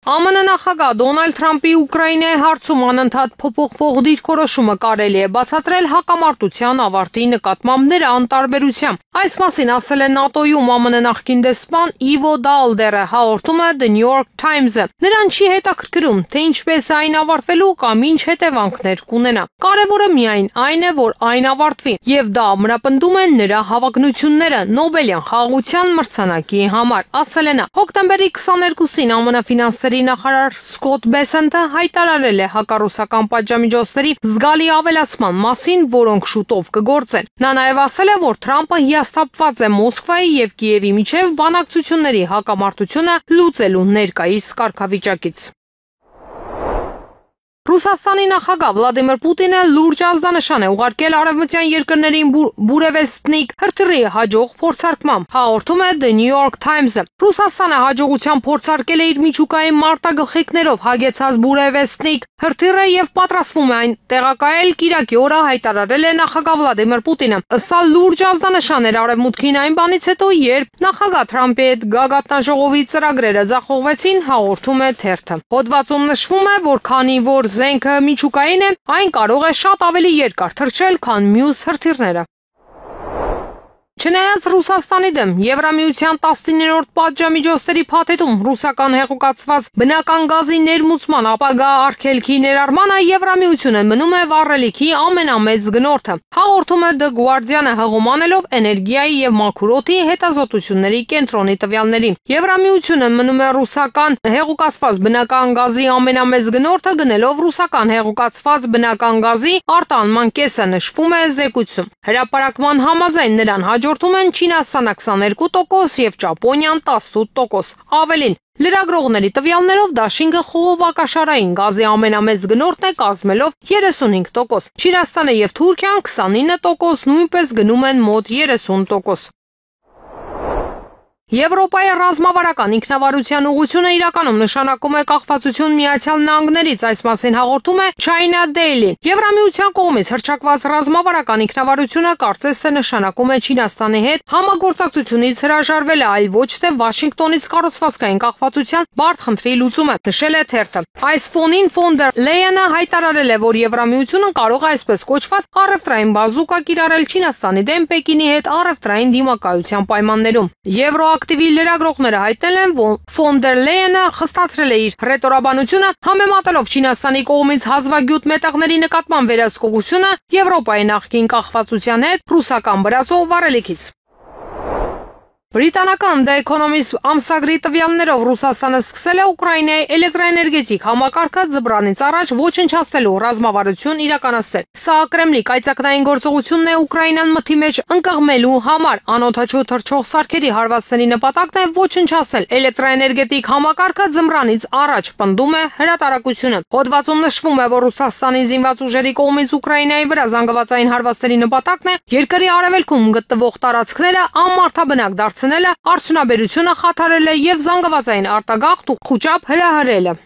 ԱՄՆ նախագահ Դոնալդ Թրամփի Ուկրաինայի հարցում անընդհատ փոփոխվող դիրքորոշումը կարելի է բացատրել հակամարտության ավարտի նկատմամբ նրա անտարբերությամբ։ Այս մասին ասել է ՆԱՏՕ-ում ԱՄՆ նախկին դեսպան Իվո Դալդերը, հաղորդում է The New York Times-ը։ Նրան չի հետաքրքրում, թե ինչպես է այն ավարտվելու կամ ինչ հետևանքներ կունենա։ Կարևորը միայն այն է, որ այն ավարտվի, եւ դա ամրապնդում է նրա հավակնությունները Նոբելյան խաղաղության մրցանակի համար, ասել է նա։ Հոկտեմբերի 22-ին ԱՄՆ ֆինանսների նախարար Սկոտ Բեսենթը հայտարարել է հակառուսական պատժամիջոցների զգալի ավելացման մասին, որոնք շուտով կգործեն։ Նա նաև ասել է, որ Թրամփը հիասթափված է Մոսկվայի եւ Կիևի միջև բանակցությունների հակամարտությունը լուծելու ներկայիս կարգավիճակից։ Ռուսաստանի նախագահ Վլադիմիր Պուտինը լուրջ ազդանշան է ուղարկել արևմտյան երկրներին Բուրևեստնիկ հրթիռի հաջող փորձարկմամբ, հաղորդում է The New York Times-ը։ Ռուսաստանը հաջողությամբ փորձարկել է իր միջուկային մարտագլխիկներով հագեցած Բուրևեստնիկ հրթիռը եւ պատրաստվում է այն տեղակայել Կիրակի օրը, հայտարարել է նախագահ Վլադիմիր Պուտինը։ Սա լուրջ ազդանշան էր արևմուտքին այն բանից հետո, երբ նախագահ Թրամփի հետ գագաթնաժողովի ծրագրերը ձախողվեցին, հաղորդում է թերթը։ Հոդվածում նշվում է, որ քանի որ զենքը միջուկային է, այն կարող է շատ ավելի երկար թռչել, քան մյուս հրթիռները։ Չնայած Ռուսաստանի դեմ Եվրամիության 19-րդ պատժամիջոցների փաթեթում ռուսական հեղուկացված բնական գազի ներմուծման ապագա արգելքի ներառմանը Եվրամիությունը մնում է վառելիքի ամենամեծ գնորդը, հաղորդում է The Guardian-ը հղում անելով էներգիայի եւ մաքուր օդի հետազոտությունների կենտրոնի տվյալներին։ Եվրամիությունը մնում է ռուսական հեղուկացված բնական գազի ամենամեծ գնորդը, գնելով ռուսական հեղուկացված բնական գազի արտահանման կեսը, նշվում է զեկույցում։ Հրապարակման համաձայն նրան հաջորդում են Չինաստանը 22% եւ Ճապոնիան 18%։ Ավելին, լրագրողների տվյալներով Դաշինքը խողովակաշարային գազի ամենամեծ գնորդն է, կազմելով 35%։ Չինաստանը եւ Թուրքիան 29%, նույնպես գնում են մոտ 30%։ Եվրոպայի ռազմավարական ինքնավարության ուղղությունը իրականում նշանակում է կախվածություն Միացյալ Նահանգներից, այս մասին հաղորդում է China Daily։ Եվրամիության կողմից հռչակված ռազմավարական ինքնավարությունը կարծես թե նշանակում է Չինաստանի հետ համագործակցությունից հրաժարվելը, այլ ոչ թե Վաշինգտոնից կառուցվածքային կախվածության բարդ խնդրի լուծումը, նշել է թերթը։ Այս ֆոնին ֆոն դեր Լեյենը հայտարարել է, որ Եվրամիությունը կարող է այսպես կոչված առևտրային բազուկա կիրառել Չինաստանի դեմ Պեկինի հետ առևտրային դիմակայության պայմաններում։ Ակտիվի լրագրողները հայտնել են, որ ֆոն դեր Լեյենը խստացրել է իր ռետորաբանությունը, համեմատելով Չինաստանի կողմից հազվագյուտ մետաղների նկատմամբ վերահսկողությունը Եվրոպայի նախկին կախվածության հետ ռուսական բրածո վառելիքից։ Բրիտանական The Economist ամսագրի տվյալներով Ռուսաստանը սկսել է Ուկրաինայի էլեկտրաէներգետիկ համակարգը ձմռանից առաջ ոչնչացնելու ռազմավարություն իրականացնել։ Սա Կրեմլի կայծակնային գործողությունն է Ուկրաինան մթի մեջ ընկղմելու համար։ Անօդաչու թռչող սարքերի հարվածների նպատակն է ոչնչացնել էլեկտրաէներգետիկ համակարգը ձմռանից առաջ, պնդում է հրատարակությունը։ Հոդվածում նշվում է, որ Ռուսաստանի զինված ուժերի կողմից Ուկրաինայի վրա զանգվածային հարվածների նպատակն է երկրի արևելքում գտնվող տարածքները անմարդաբնակ դարձնելը, արդյունաբերությունը խաթարելը եւ զանգվածային արտագաղթ ու խուճապ հրահրելը։